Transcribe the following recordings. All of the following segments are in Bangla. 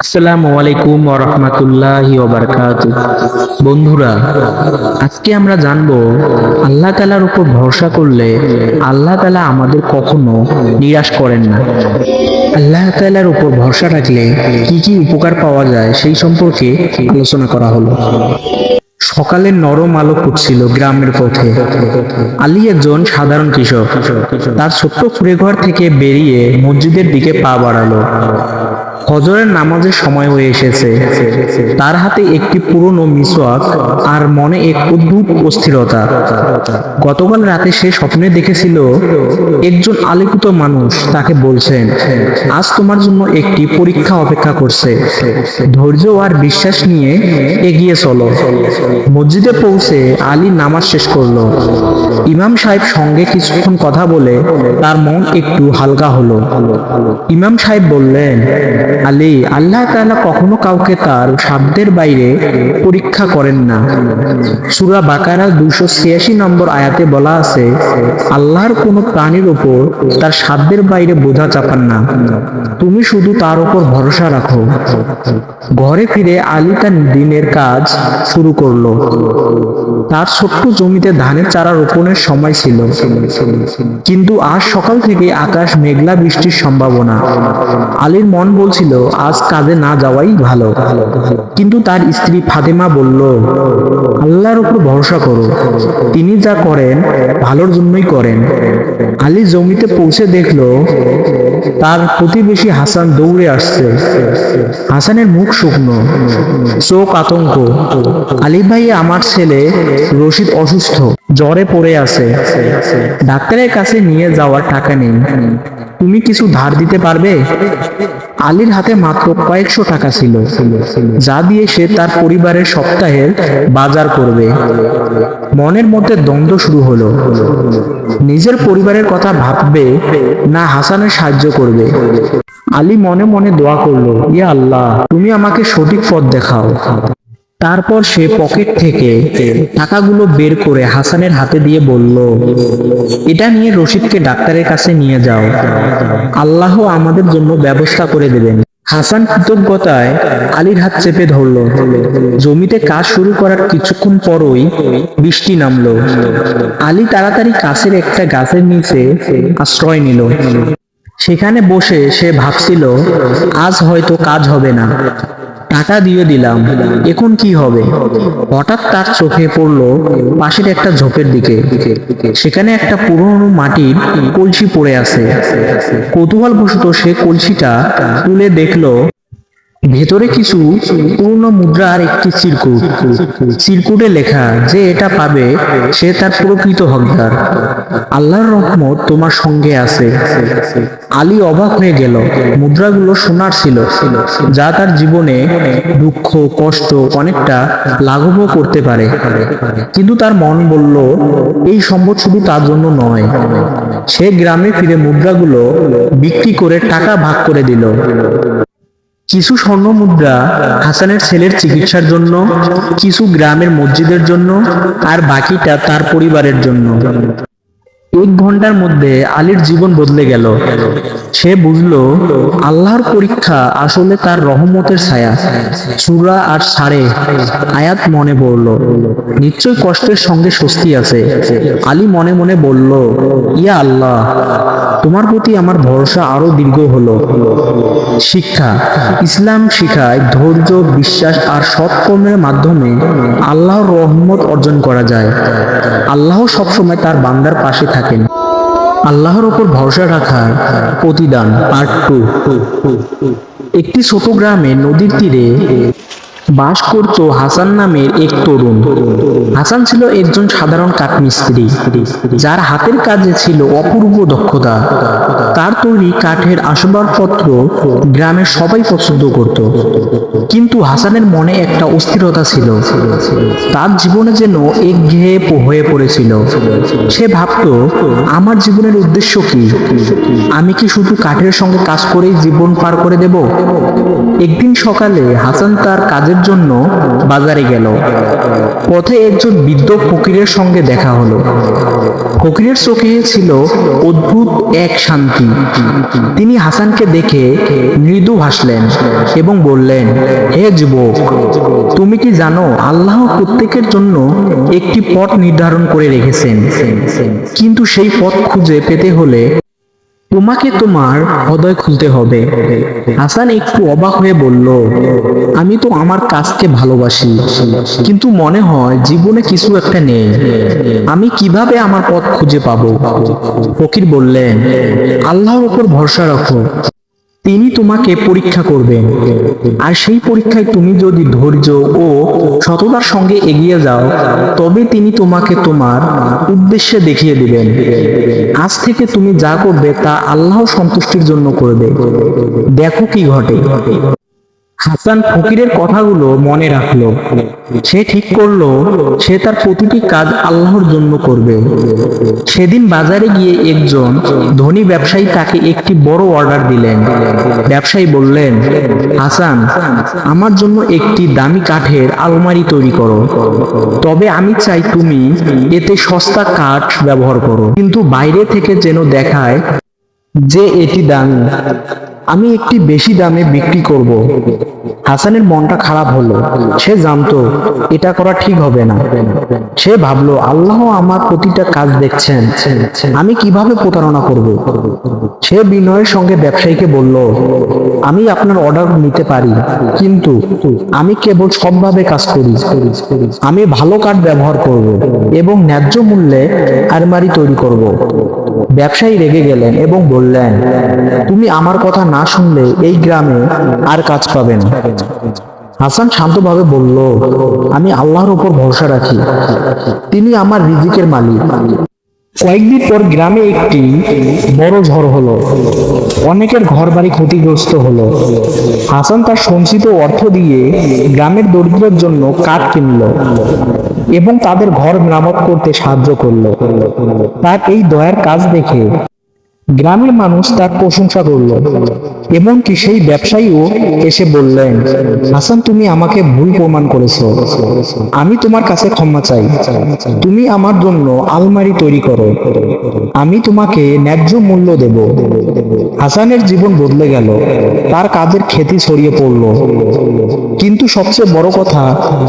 আসসালামু আলাইকুম ওয়া রাহমাতুল্লাহি ওয়া বারাকাতুহু। বন্ধুরা, আজকে আমরা জানবো আল্লাহ তাআলার উপর ভরসা করলে আল্লাহ তাআলা আমাদের কখনো নিরাশ করেন না। আল্লাহ তাআলার উপর ভরসা রাখলে কি কি উপকার পাওয়া যায় সেই সম্পর্কে আলোচনা করা হলো। সকালের নরম আলো ফুটছিল গ্রামের পথে। আলী একজন সাধারণ কৃষক। তার ছোট্ট কুঁড়েঘর থেকে বেরিয়ে মসজিদের দিকে পা বাড়ালো। ফজরের নামাজের সময় হয়ে এসেছে। তার হাতে একটি পুরনো মিসওয়াক আর মনে এক অদ্ভুত অস্থিরতা। গতকাল রাতে সে স্বপ্নে দেখেছিল একজন আলিপুত মানুষ তাকে বলছেন, আজ তোমার জন্য একটি পরীক্ষা অপেক্ষা করছে। ধৈর্য আর বিশ্বাস নিয়ে এগিয়ে চলো। মসজিদে পৌঁছে আলী নামাজ শেষ করলো। ইমাম সাহেব সঙ্গে কিছুক্ষণ কথা বলে তার মন একটু হালকা হলো। ইমাম সাহেব বললেন, আলী, আল্লাহ তাআলা কখনো কাউকে তার সাধ্যের বাইরে পরীক্ষা করেন না। সূরা বাকারা 286 নম্বর আয়াতে বলা আছে, আল্লাহর কোনো প্রাণীর উপর তার সাধ্যের বাইরে বোঝা চাপান না। তুমি শুধু তার উপর ভরসা রাখো। ঘরে ফিরে আলী তার দিনের কাজ শুরু করলো। তার ছোট্ট জমিতে ধানের চারা রোপণের সময় ছিল, কিন্তু আজ সকাল থেকে আকাশ মেঘলা, বৃষ্টির সম্ভাবনা। আলীর মন বলছিল আজ কাজে না যাওয়াই ভালো, কিন্তু তার স্ত্রী ফাতেমা বলল, আল্লাহর উপর ভরসা করো, তিনি যা করেন ভালোর জন্যই করেন। আলী জমিতে পৌঁছে দেখলো তার প্রতিবেশী হাসান দৌড়ে আসছে। হাসানের মুখ শুকনো, চোখ আতঙ্ক। আলী ভাই, আমার ছেলে রশিদ অসুস্থ, জ্বরে পড়ে আছে, ডাক্তারের কাছে নিয়ে যাওয়ার টাকা নেই, তুমি কিছু ধার দিতে পারবে? আলীর হাতে মাত্র কয়েকশো টাকা ছিল, যা দিয়ে সে তার পরিবারের সপ্তাহের বাজার করবে। মনের মধ্যে দ্বন্দ্ব শুরু হলো, নিজের পরিবারের কথা ভাববে না হাসানের সাহায্য করবে। আলী মনে মনে দোয়া করলো, ইয়া আল্লাহ, তুমি আমাকে সঠিক পথ দেখাও। তারপর সে পকেট থেকে টাকাগুলো বের করে হাসানের হাতে দিয়ে বলল, এটা নিয়ে রশিদকে ডাক্তারের কাছে নিয়ে যাও, আল্লাহ আমাদের জন্য ব্যবস্থা করে দেবেন। হাসান কৃতজ্ঞতায় আলীর হাত চেপে ধরল। জমিতে কাজ শুরু করার কিছুক্ষণ পরই বৃষ্টি নামলো। আলী তাড়াতাড়ি কাছের একটা গাছের নিচে আশ্রয় নিল। সেখানে বসে সে ভাবছিল, আজ হয়তো কাজ হবে না, টাকা দিয়ে দিলাম, এখন কি হবে? হঠাৎ তার চোখে পড়লো পাশের একটা ঝোপের দিকে। সেখানে একটা পুরনো মাটির কলসি পড়ে আছে। কৌতূহলবশত সে কলসিটা তুলে দেখলো ভেতরে কিছু পুরনো মুদ্রা আর একটি চিরকুটে লেখা, যে এটা পাবে সে তার প্রকৃত হকদার। আল্লাহর রহমত তোমার সঙ্গে আছে। আলী অবাক হয়ে গেল। মুদ্রাগুলো সোনার ছিল, যা তার জীবনে দুঃখ কষ্ট অনেকটা লাঘব করতে পারে। কিন্তু তার মন বলল, এই সম্পদ শুধু তার জন্য নয়। সে গ্রামে ফিরে মুদ্রাগুলো বিক্রি করে টাকা ভাগ করে দিল। কিছু স্বর্ণ মুদ্রা হাসানের ছেলের চিকিৎসার জন্য, কিছু গ্রামের মসজিদের জন্য, আর বাকিটা তার পরিবারের জন্য। 1 ঘন্টার মধ্যে আলীর জীবন বদলে গেল। সে বুঝলো আল্লাহর পরীক্ষা আসলে তার রহমতের ছায়া। সূরা আর সাড়ে আয়াত মনে পড়ল, নিশ্চয় কষ্টের সঙ্গে স্বস্তি আছে। আলী মনে মনে বলল, ইয়া আল্লাহ, তোমার প্রতি আমার ভরসা আরো দীর্ঘ হলো। শিক্ষা, ইসলাম শিখায় ধৈর্য, বিশ্বাস আর সৎকর্মের মাধ্যমে আল্লাহর রহমত অর্জন করা যায়। আল্লাহ সবসময় তার বান্দার পাশে থাকেন। আল্লাহর উপর ভরসা রাখার প্রতিদান, পার্ট 2। একটি ছোট গ্রামে নদীর তীরে বাস করত হাসান নামের এক তরুণ। হাসান ছিল একজন সাধারণ কাঠমিস্ত্রি, যার হাতের কাজে ছিল অপূর্ব দক্ষতা। তার তৈরি কাঠের আসবাবপত্র গ্রামের সবাই পছন্দ করত। কিন্তু হাসানের মনে একটা অস্থিরতা ছিল। তার জীবনে যেন একঘেয়ে হয়ে পড়েছিল। সে ভাবত, আমার জীবনের উদ্দেশ্য কি? আমি কি শুধু কাঠের সঙ্গে কাজ করেই জীবন পার করে দেব? একদিন সকালে হাসান তার কাজের জন্য বাজারে গেল। পথে একজন বৃদ্ধ ফকিরের সঙ্গে দেখা হলো। ফকিরের চোখে ছিল অদ্ভুত এক শান্তি। তিনি হাসানকে দেখে মৃদু হাসলেন এবং বললেন, হে যুবক, তুমি কি জানো আল্লাহ প্রত্যেকের জন্য একটি পথ নির্ধারণ করে রেখেছেন, কিন্তু সেই পথ খুঁজে পেতে হলে তোমাকে তোমার হৃদয় খুলতে হবে। হাসান একটু অবাক হয়ে বলল, আমি তো আমার কাজকে ভালোবাসি, কিন্তু মনে হয় জীবনে কিছু একটা নেই। আমি কিভাবে আমার পথ খুঁজে পাবো? ফকির বললেন, আল্লাহর উপর ভরসা রাখো, তিনি তোমাকে পরীক্ষা করবেন, আর সেই পরীক্ষায় তুমি যদি ধৈর্য ও সততার সঙ্গে এগিয়ে যাও, তবে তিনি তোমাকে তোমার উদ্দেশ্যে দেখিয়ে দিবেন। আজ থেকে তুমি যা করবে তা আল্লাহর সন্তুষ্টির জন্য করবে, দেখো কি ঘটে। হাসান ফকিরের কথাগুলো মনে রাখলো। সে ঠিক করলো সে তার প্রতিটি কাজ আল্লাহর জন্য করবে। সেদিন বাজারে গিয়ে একজন ধনী ব্যবসায়ী তাকে একটি বড় অর্ডার দিলেন। ব্যবসায়ী বললেন, হাসান, আমার জন্য একটি দামি কাঠের আলমারি তৈরি করো, তবে আমি চাই তুমি এতে সস্তা কাঠ ব্যবহার করো, কিন্তু বাইরে থেকে যেন দেখায় যে এটি দামি। আমি একটি বেশি দামে বিক্রি করব। হাসানের মনটা খারাপ হলো। সে জানতো এটা করা ঠিক হবে না। সে ভাবলো, আল্লাহ আমার প্রতিটা কাজ দেখছেন, আমি কিভাবে প্রতারণা করব। সে বিনয়ের সঙ্গে ব্যবসায়ীকে বলল, আমি আপনার অর্ডার নিতে পারি, কিন্তু আমি কেবল সৎভাবে কাজ করি। আমি ভালো কাঠ ব্যবহার করব এবং ন্যায্য মূল্যে আলমারি তৈরি করব। ব্যবসায়ী রেগে গেলেন এবং বললেন, তুমি আমার কথা না শুনলে এই গ্রামে আর কাজ পাবে না। হাসান শান্তভাবে বলল, আমি আল্লাহর উপর ভরসা রাখি, তিনি আমার রিজিকের মালিক। কয়েকদিন পর গ্রামে একটি বড় ঝড় হলো। অনেকের ঘরবাড়ি ক্ষতিগ্রস্ত হলো। হাসান তার সঞ্চিত অর্থ দিয়ে গ্রামের দরিদ্রের জন্য কাঠ কিনল এবং তাদের ঘর মেরামত করতে সাহায্য করলো। তার এই দয়ার কাজ দেখে গ্রামের মানুষ তার প্রশংসা করল। এমনকি সেই ব্যবসায়ীও এসে বললেন, হাসান, তুমি আমাকে ভুল প্রমাণ করেছো, আমি তোমার কাছে ক্ষমা চাই। তুমি আমার জন্য আলমারি তৈরি করো, আমি তোমাকে ন্যায্য মূল্য দেব। হাসানের জীবন বদলে গেল, তার কাজের খ্যাতি ছড়িয়ে পড়ল, কিন্তু সবচেয়ে বড় কথা,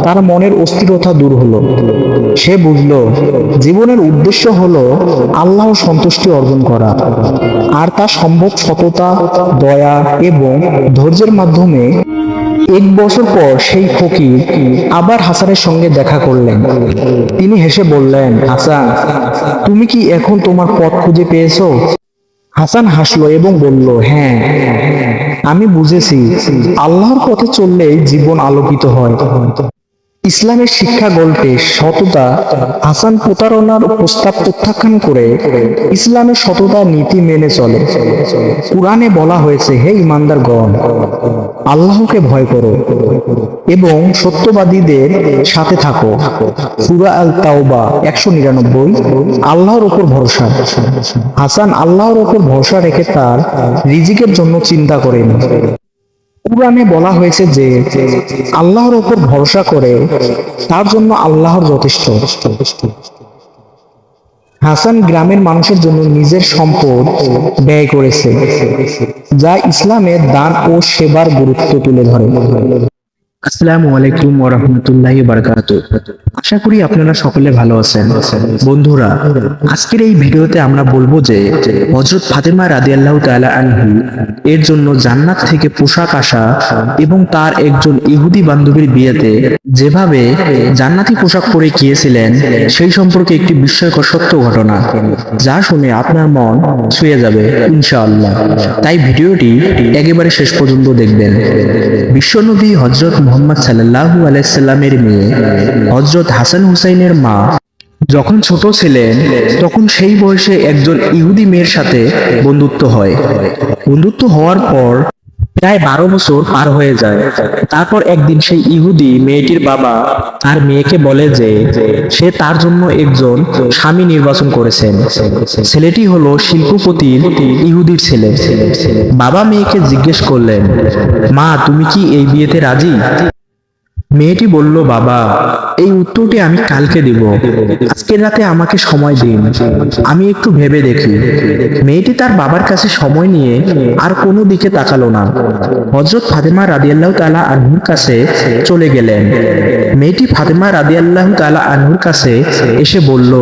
তার মনের অস্থিরতা দূর হলো। সে বুঝল জীবনের উদ্দেশ্য হলো আল্লাহর সন্তুষ্টি অর্জন করা, আর তা সম্ভব সততা, দয়া এবং ধৈর্যের মাধ্যমে। 1 বছর পর সেই ফকির আবার হাসানের সঙ্গে দেখা করলেন। তিনি হেসে বললেন, হাসান, তুমি কি এখন তোমার পথ খুঁজে পেয়েছো? হাসান হাসলো এবং বলল, হ্যাঁ, আমি বুঝেছি আল্লাহর পথে চললেই জীবন আলোকিত হয়। ইসলামের শিক্ষা গল্পে সততা। হাসান প্রতারণার প্রস্তাব প্রত্যাখ্যান করে ইসলামের সততা নীতি মেনে চলে। কুরআনে বলা হয়েছে, হে ঈমানদারগণ, আল্লাহকে ভয় করো এবং সত্যবাদীদের সাথে থাকো। সূরা আল তাওবা 199। আল্লাহর উপর ভরসা। হাসান আল্লাহর উপর ভরসা রেখে তার রিজিকের জন্য চিন্তা করেন। কুরআনে বলা হয়েছে যে আল্লাহর উপর ভরসা করে তার জন্য আল্লাহর যথেষ্ট। হাসান গ্রামের মানুষের জন্য নিজের সম্পদ ব্যয় করেছে, যা ইসলামের দান ও সেবার গুরুত্ব তুলে ধরে। আসসালামু আলাইকুম ওয়া রাহমাতুল্লাহি ওয়া বারাকাতুহু। আশা করি আপনারা সকলে ভালো আছেন। বন্ধুরা, আজকের এই ভিডিওতে আমরা বলবো যে হযরত ফাতেমা রাদিয়াল্লাহু তাআলা আনহু এর জন্য জান্নাত থেকে পোশাক আসা এবং তার একজন ইহুদি বান্ধবীর বিয়েতে যেভাবে জান্নাতি পোশাক পরে গিয়েছিলেন সেই সম্পর্কে একটি বিস্ময়কর সত্য ঘটনা, যা শুনে আপনার মন ছুঁয়ে যাবে ইনশাআল্লাহ। তাই ভিডিওটি একেবারে শেষ পর্যন্ত দেখবেন। বিশ্বনবী হযরত মুহাম্মদ সাল্লাল্লাহু আলাইহি সাল্লামের মেয়ে হযরত হাসান হুসাইনের মা যখন ছোট ছিলেন, তখন সেই বয়সে একজন ইহুদি মেয়ের সাথে বন্ধুত্ব হয়। বন্ধুত্ব হওয়ার পর প্রায় 12 বছর পার হয়ে যায়। তারপর একদিন সেই ইহুদি মেয়েটির বাবা তার মেয়েকে বলে যে সে তার জন্য একজন স্বামী নির্বাচন করেছেন। ছেলেটি হলো শিল্পপতির ইহুদির ছেলে। বাবা মেয়েকে জিজ্ঞেস করলেন, মা, তুমি কি এই বিয়েতে রাজি? মেয়েটি বলল, বাবা, এই উত্তরটি আমি কালকে দিব, আজকের রাতে আমাকে সময় দিন, আমি একটু ভেবে দেখি। মেয়েটি তার বাবার কাছে সময় নিয়ে আর কোনো দিকে তাকালো না। হযরত ফাতেমা রাদিয়াল্লাহু তাআলা আনহুর কাছে চলে গেলেন। মেয়েটি ফাতেমা রাদিয়াল্লাহু তাআলা আনহুর কাছে এসে বলল,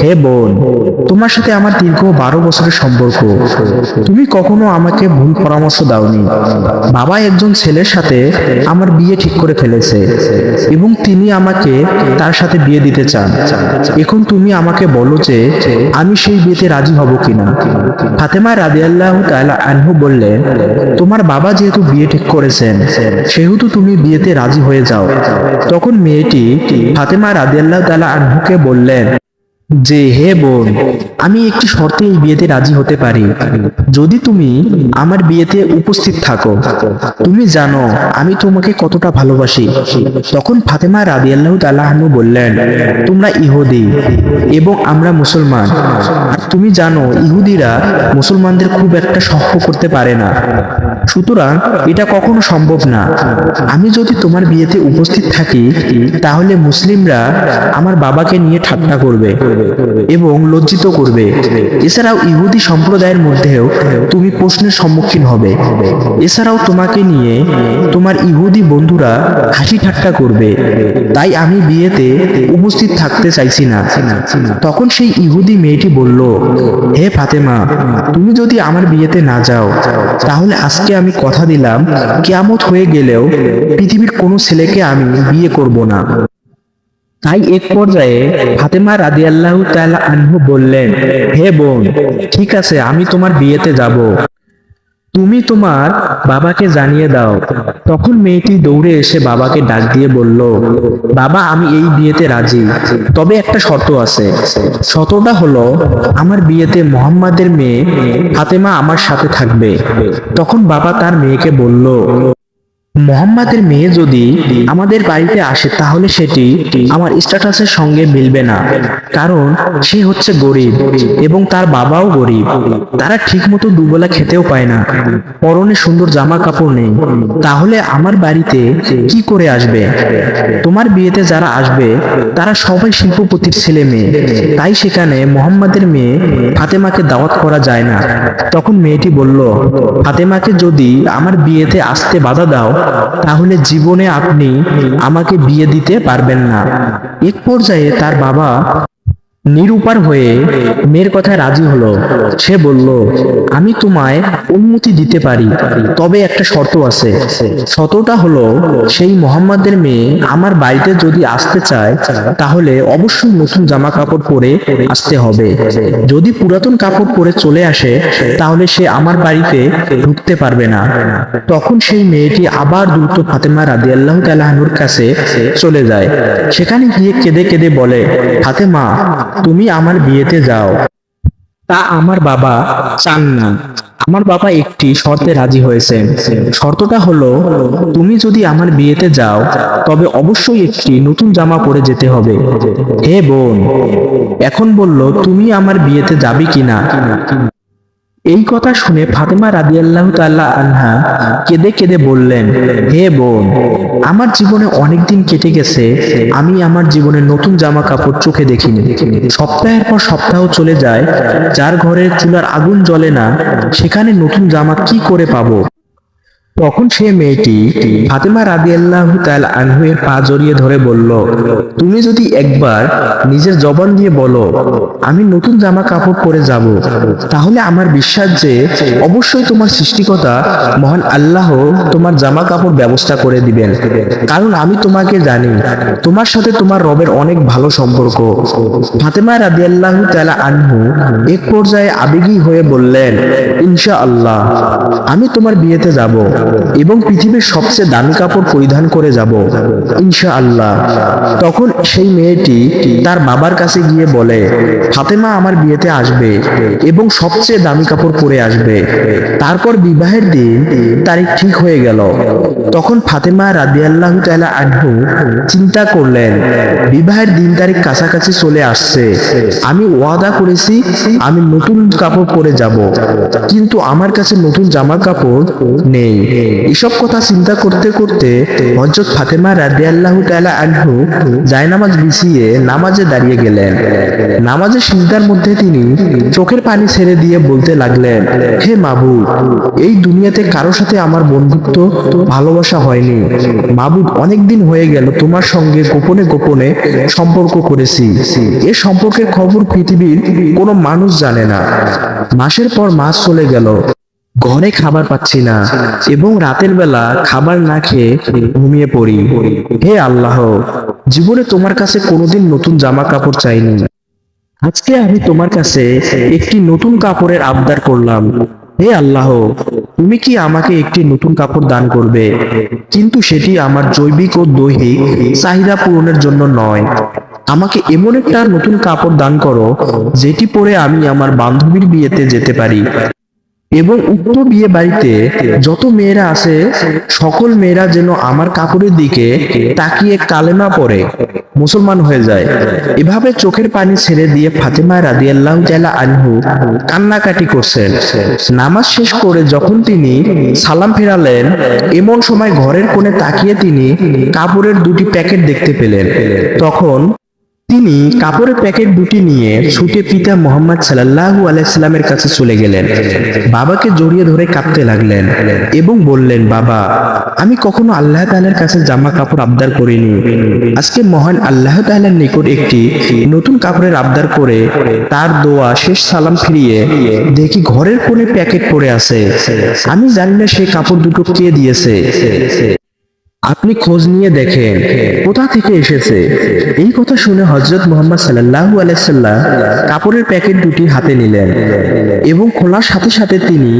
হে বোন, তোমার সাথে আমার দীর্ঘ 12 বছরের সম্পর্ক, তুমি কখনো আমাকে ভুল পরামর্শ দাওনি। বাবা একজন ছেলের সাথে আমার বিয়ে ঠিক করে ফেলেছে এবং তিনি আমাকে তার সাথে বিয়ে দিতে চান। এখন তুমি আমাকে বলো যে আমি সেই বিয়েতে রাজি হব কিনা। ফাতেমা রাদিয়াল্লাহু তাআলা আনহু বললেন, তোমার বাবা যেহেতু বিয়ে ঠিক করেছেন সেহেতু তুমি বিয়েতে রাজি হয়ে যাও। তখন মেয়েটি ফাতেমা রাদিয়াল্লাহু তাআলা আনহুকে বললেন যে, হে বোন, আমি একটি শর্তে এই বিয়েতে রাজি হতে পারি, যদি তুমি আমার বিয়েতে উপস্থিত থাকো। তুমি জানো আমি তোমাকে কতটা ভালোবাসি। তখন ফাতেমা রাদিয়াল্লাহু তাআলা আনহু বললেন, তোমরা ইহুদি এবং আমরা মুসলমান, আর তুমি জানো ইহুদিরা মুসলমানদের খুব একটা সহ্য করতে পারে না, সুতরাং এটা কখনো সম্ভব না। আমি যদি তোমার বিয়েতে উপস্থিত থাকি তাহলে মুসলিমরা আমার বাবাকে নিয়ে ঠাট্টা করবে এবং লজ্জিত করবে। এছাড়াও ইহুদি সম্প্রদায়ের মধ্যেও তুমি প্রশ্নের সম্মুখীন হবে। এছাড়াও তোমাকে নিয়ে তোমার ইহুদি বন্ধুরা হাসি ঠাট্টা করবে। তাই আমি বিয়েতে উপস্থিত থাকতে চাইছি না। তখন সেই ইহুদি মেয়েটি বলল, হে ফাতেমা, তুমি যদি আমার বিয়েতে না যাও তাহলে আজকে আমি কথা দিলাম কিয়ামত হয়ে গেলেও পৃথিবীর কোনো ছেলেকে আমি বিয়ে করব না। তাই এক পর্যায়ে ফাতেমা রাদিয়াল্লাহু তাআলা আনহু বললেন, হে বোন, ঠিক আছে, আমি তোমার বিয়েতে যাব, তুমি তোমার বাবাকে জানিয়ে দাও। তখন মেয়েটি দৌড়ে এসে বাবাকে ডাক দিয়ে বলল, বাবা, আমি এই বিয়েতে রাজি, তবে একটা শর্ত আছে। শর্তটা হলো আমার বিয়েতে মুহাম্মাদের মেয়ে ফাতেমা আমার সাথে থাকবে। তখন বাবা তার মেয়েকে বলল, মুহাম্মাদের মেয়ে যদি আমাদের বাড়িতে আসে তাহলে সেটি আমার স্ট্যাটাসের সঙ্গে মিলবে না, কারণ সে হচ্ছে গরিব এবং তার বাবাও গরিব। তারা ঠিকমতো দুবেলা খেতেও পায় না, পরনে সুন্দর জামা কাপড় নেই। তাহলে আমার বাড়িতে কি করে আসবে? তোমার বিয়েতে যারা আসবে তারা সবাই শিল্পপতির ছেলে মেয়ে, তাই সেখানে মুহাম্মাদের মেয়ে ফাতেমাকে দাওয়াত করা যায় না। তখন মেয়েটি বলল, ফাতেমাকে যদি আমার বিয়েতে আসতে বাধা দাও তাহলে জীবনে আপনি আমাকে বিয়ে দিতে পারবেন না। এক পর্যায়ে তার বাবা নিরুপার হয়ে মেয়ের কথায় রাজি হলো। সে বলল, আমি তোমায় অনুমতি দিতে পারি, তবে একটা শর্ত আছে। শর্তটা হলো সেই মুহাম্মাদের মেয়ে আমার বাড়িতে যদি আসতে চায় তাহলে অবশ্যই নতুন জামা কাপড় পরে আসতে হবে। যদি পুরাতন কাপড় পরে চলে আসে তাহলে সে আমার বাড়িতে ঢুকতে পারবে না। তখন সেই মেয়েটি আবার দ্রুত ফাতেমা রাদিয়াল্লাহু তাআলা আনহুর কাছে চলে যায়। সেখানে গিয়ে কেঁদে কেঁদে বলে, ফাতেমা, তুমি আমার বিয়েতে যাও। তা আমার বাবা চান না। আমার বাবা একটি শর্তে রাজি হয়েছেন। শর্তটা হলো, তুমি যদি আমার বিয়েতে যাও তবে অবশ্যই একটি নতুন জামা পরে যেতে হবে। হে বোন, এখন বলল, তুমি আমার বিয়েতে যাবে কিনা? এই কথা শুনে ফাতেমা রাদিয়াল্লাহু তাআলা আনহা কেঁদে কেঁদে বললেন, হে বোন, আমার জীবনে অনেক দিন কেটে গেছে, আমি আমার জীবনে নতুন জামা কাপড় চোখে দেখিনি। সপ্তাহের পর সপ্তাহ চলে যায়, যার ঘরের চুলার আগুন জ্বলে না সেখানে নতুন জামা কি করে পাবো? তখন সে মেয়েটি ফাতেমা রাদিয়াল্লাহু তাআলা আনহু এর পা জড়িয়ে ধরে বলল, তুমি যদি একবার নিজের জবান দিয়ে বলো আমি নতুন জামা কাপড় পরে যাব, তাহলে আমার বিশ্বাস যে অবশ্যই তোমার সৃষ্টিকর্তা মহান আল্লাহ তোমার জামা কাপড় ব্যবস্থা করে দিবেন, কারণ আমি তোমাকে জানি, তোমার সাথে তোমার রবের অনেক ভালো সম্পর্ক। ফাতেমা রাদিয়াল্লাহু তাআলা আনহু এক পর্যায়ে আবেগী হয়ে বললেন, ইনশাআল্লাহ, আমি তোমার বিয়েতে যাব এবং পৃথিবীর সবচেয়ে দামি কাপড় পরিধান করে যাব, ইনশাআল্লাহ। তখন সেই মেয়েটি তার বাবার কাছে গিয়ে বলে, ফাতেমা আমার বিয়েতে আসবে এবং সবচেয়ে দামি কাপড় পরে আসবে। তারপর বিবাহের দিন তারিখ ঠিক হয়ে গেল। তখন ফাতেমা রাদিয়াল্লাহু তাআলা আনহু চিন্তা করলেন, বিবাহের দিন তারিখ কাছাকাছি চলে আসছে, আমি ওয়াদা করেছি আমি নতুন কাপড় পরে যাব, কিন্তু আমার কাছে নতুন জামা কাপড় নেই। এসব কথা চিন্তা করতে করতে হযরত ফাতেমা রাদিয়াল্লাহু তাআলা আনহু জায়নামাজ বিছিয়ে নামাজে দাঁড়িয়ে গেলেন। নামাজের সিজদার মধ্যে তিনি চোখের পানি ছেড়ে দিয়ে বলতে লাগলেন, হে মাবুদ, এই দুনিয়াতে কারো সাথে আমার বন্ধুত্ব ভালোবাসা হয়নি। মাবুদ, অনেকদিন হয়ে গেল তোমার সঙ্গে গোপনে গোপনে সম্পর্ক করেছি। এ সম্পর্কের খবর পৃথিবীর কোনো মানুষ জানে না। মাসের পর মাস চলে গেল, ঘরে খাবার পাচ্ছি না এবং রাতের বেলা খাবার না খেয়ে ঘুমিয়ে পড়ি। হে আল্লাহ, জীবনে তোমার কাছে কোনোদিন নতুন জামা কাপড় চাইনি। আজকে আমি তোমার কাছে একটি নতুন কাপড়ের আবদার করলাম। হে আল্লাহ, তুমি কি আমাকে একটি নতুন কাপড় দান করবে? কিন্তু সেটি আমার জৈবিক ও দৈহিক চাহিদা পূরণের জন্য নয়। আমাকে এমন একটা নতুন কাপড় দান করো যেটি পরে আমি আমার বান্ধবীর বিয়েতে যেতে পারি এবং উক্ত বিয়ে বাড়িতে যত মেয়েরা আছে সকল মেয়েরা যেন আমার কাপড়ের দিকে তাকিয়ে কালেমা পড়ে মুসলমান হয়ে যায়। এভাবে চোখের পানি ছেড়ে দিয়ে ফাতেমা রাদিয়াল্লাহু তাআলা আনহু কান্নাকাটি করছেন। নামাজ শেষ করে যখন তিনি সালাম ফেরালেন, এমন সময় ঘরের কোণে তাকিয়ে তিনি কাপড়ের দুটি প্যাকেট দেখতে পেলেন। তখন তিনি কাপড়ের প্যাকেট দুটি নিয়ে ছুটে পিতা মুহাম্মদ সাল্লাল্লাহু আলাইহি সাল্লামের কাছে চলে গেলেন। বাবাকে জড়িয়ে ধরে কাঁদতে লাগলেন এবং বললেন, বাবা, আমি কখনো আল্লাহ তাআলার কাছে জামা কাপড় আবদার করিনি। আজকে মহান আল্লাহ তাআলার নিকট একটি নতুন কাপড়ের আবদার করে তার দোয়া শেষ সালাম ফিরিয়ে দেখি ঘরের কোণে প্যাকেট পড়ে আছে। আমি জানি না সেই কাপড় দুটো কে দিয়েছে। আপনি খোঁজ নিয়ে দেখেন কোথা থেকে এসেছে। এই কথা শুনে হযরত মুহাম্মদ সাল্লাল্লাহু আলাইহি সাল্লাম কাপড়ের প্যাকেট দুটি হাতে নিলেন এবং খোলার সাথে সাথে তিনি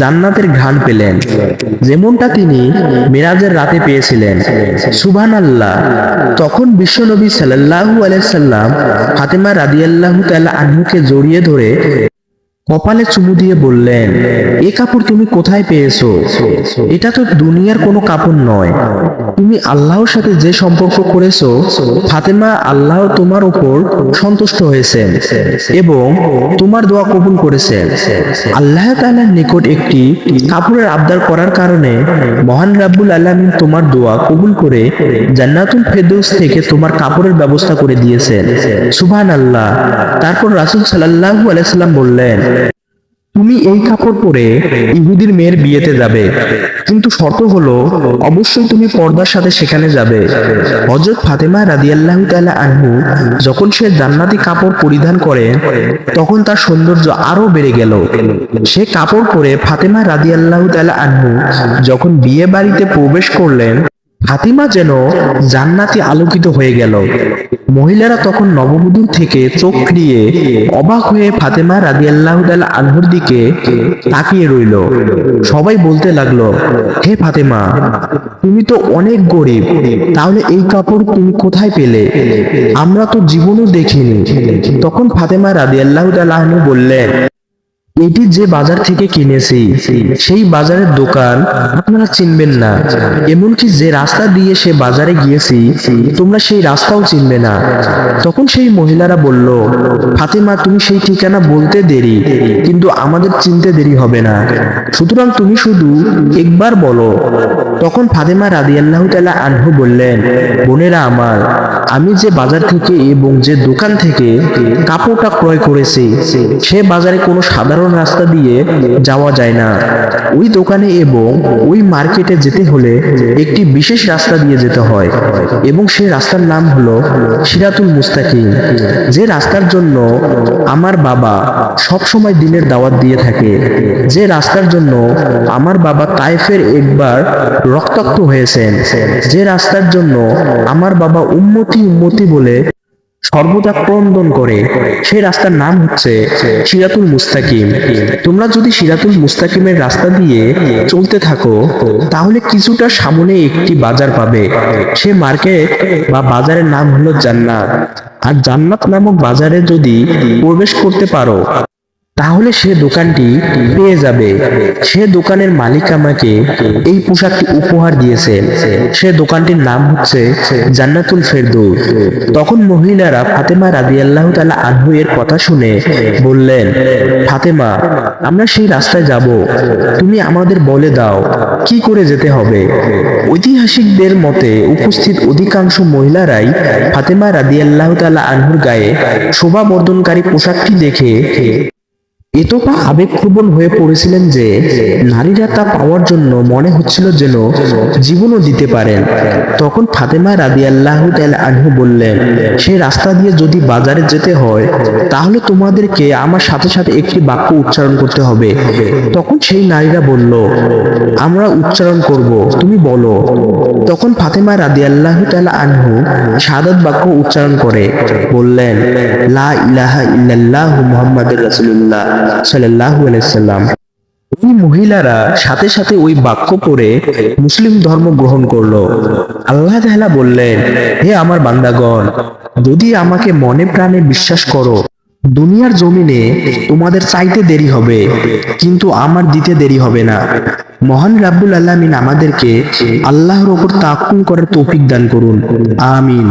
জান্নাতের ঘ্রাণ পেলেন, যেমনটা তিনি মিরাজের রাতে পেয়েছিলেন। সুবহানাল্লাহ। তখন বিশ্বনবী সাল্লাল্লাহু আলাইহি সাল্লাম ফাতেমা রাদিয়াল্লাহু তাআলা আনহুকে জড়িয়ে ধরে কপালে চুমু দিয়ে বললেন, এ কাপড় তুমি কোথায় পেয়েছো? এটা তো দুনিয়ার কোনো কাপড় নয়। তুমি আল্লাহর সাথে যে সম্পর্ক করেছো, ফাতেমা, আল্লাহ তোমার উপর সন্তুষ্ট হয়েছেন এবং তোমার দোয়া কবুল করেছেন। আল্লাহ তাআলার নিকট একটি কাপড়ের আবদার করার কারণে মহান রাব্বুল আলামিন তোমার দোয়া কবুল করে জান্নাতুল ফেরদৌস থেকে তোমার কাপড়ের ব্যবস্থা করে দিয়েছেন। সুবহানাল্লাহ। তারপর রাসূল সাল্লাল্লাহু আলাইহি সাল্লাম বললেন, তুমি এই কাপড় পরে ইহুদির মেয়ের বিয়েতে যাবে, কিন্তু শর্ত হলো অবশ্যই তুমি পর্দার সাথে সেখানে যাবে। হযরত ফাতেমা রাদিয়াল্লাহু তাআলা আনহু যখন সে জান্নাতি কাপড় পরিধান করে তখন তার সৌন্দর্য আরো বেড়ে গেল। সে কাপড় পরে ফাতেমা রাদিয়াল্লাহু তাআলা আনহু যখন বিয়ে বাড়িতে প্রবেশ করলেন, ফাতিমা যেন জান্নাতে আলোকিত হয়ে গেল। মহিলারা তখন নববধূর থেকে চোখ ফিরিয়ে অবাক হয়ে ফাতেমা রাদিয়াল্লাহু তাআলা আনহুর দিকে তাকিয়ে রইল। সবাই বলতে লাগলো, হে ফাতেমা, তুমি তো অনেক গরিব, তাহলে এই কাপড় তুমি কোথায় পেলে? আমরা তো জীবনেও দেখিনি। তখন ফাতেমা রাদিয়াল্লাহু তাআলা আনহু বললেন, এটি যে বাজার থেকে কিনেছি সেই বাজারের দোকান আপনারা চিনবেন না, এমনকি যে রাস্তা দিয়ে সে বাজারে গিয়েছি তোমরা সেই রাস্তাও চিনবে না। তখন সেই মহিলারা বলল, ফাতেমা, তুমি সেই ঠিকানা বলতে দেরি, কিন্তু আমাদের চিনতে দেরি হবে না, সুতরাং তুমি শুধু একবার বলো। তখন ফাতেমা রাদিয়াল্লাহু তাআলা আনহু বললেন, বোনেরা আমার, আমি যে বাজার থেকে এবং যে দোকান থেকে কাপড়টা ক্রয় করেছি সে বাজারে কোনো সাধারণ রাস্তা দিয়ে যাওয়া যায় না। ওই দোকানে এবং ওই মার্কেটে যেতে হলে একটি বিশেষ রাস্তা দিয়ে যেতে হয় এবং সেই রাস্তার নাম হলো সিরাতুল মুস্তাকিম, যে রাস্তার জন্য আমার বাবা সব সময় দিনের দাওয়াত দিয়ে থাকে, যে রাস্তার জন্য আমার বাবা তায়েফের একবার রক্তাক্ত হয়েছেন, যে রাস্তার জন্য আমার বাবা উম্মতি উম্মতি বলে সর্বদা ক্রন্দন করে, সেই রাস্তার নাম হচ্ছে সিরাতুল মুস্তাকিম। তোমরা যদি সিরাতুল মুস্তাকিমের রাস্তা দিয়ে চলতে থাকো তাহলে কিছুটা সামনে একটি বাজার পাবে। সে মার্কেট বা বাজারের নাম হলো জান্নাত। আর জান্নাত নামক বাজারে যদি প্রবেশ করতে পারো তাহলে সে দোকানটি পেয়ে যাবে। সে দোকানের মালিক আমাকে এই পোশাকটি উপহার দিয়েছেন। সে দোকানটির নাম হচ্ছে জান্নাতুল ফেরদৌস। তখন মহিলারা ফাতেমা রাদিয়াল্লাহু তাআলা আনহু এর কথা শুনে বললেন, ফাতেমা, আমরা সেই রাস্তায় যাব, তুমি আমাদের বলে দাও কি করে যেতে হবে। ঐতিহাসিকদের মতে উপস্থিত অধিকাংশ মহিলারাই ফাতেমা রাদিয়াল্লাহু তাআলা আনহুর গায়ে শোভাবর্ধনকারী পোশাকটি দেখে এতটা আবেগপ্রবণ হয়ে পড়েছিলেন যে নারীরা তা পাওয়ার জন্য মনে হচ্ছিল যেন জীবনও দিতে পারেন। তখন ফাতেমা রাদিয়াল্লাহু তাআলা আনহু বললেন, সেই রাস্তা দিয়ে যদি বাজারে যেতে হয় তাহলে তোমাদেরকে আমার সাথে সাথে একটি বাক্য উচ্চারণ করতে হবে। তখন সেই নারীরা বলল, আমরা উচ্চারণ করব, তুমি বলো। তখন ফাতেমা রাদিয়াল্লাহু তাআলা আনহু শাহাদাত বাক্য উচ্চারণ করে বললেন, লা ইলাহা ইল্লাল্লাহু মুহাম্মাদুর রাসূলুল্লাহ সাল্লাল্লাহু আলাইহি সাল্লাম। ওই মহিলারা সাথে সাথে ওই বাক্য পড়ে মুসলিম ধর্ম গ্রহণ করলো। আল্লাহ তাআলা বললেন, হে আমার বান্দাগণ, যদি আমাকে মনে প্রাণে বিশ্বাস করো, দুনিয়ার জমিনে তোমাদের চাইতে দেরি হবে কিন্তু আমার দিতে দেরি হবে না। মহান রাব্বুল আলামিন আমাদেরকে আল্লাহর ওপর তাওয়াক্কুল করার তৌফিক দান করুন, আমিন।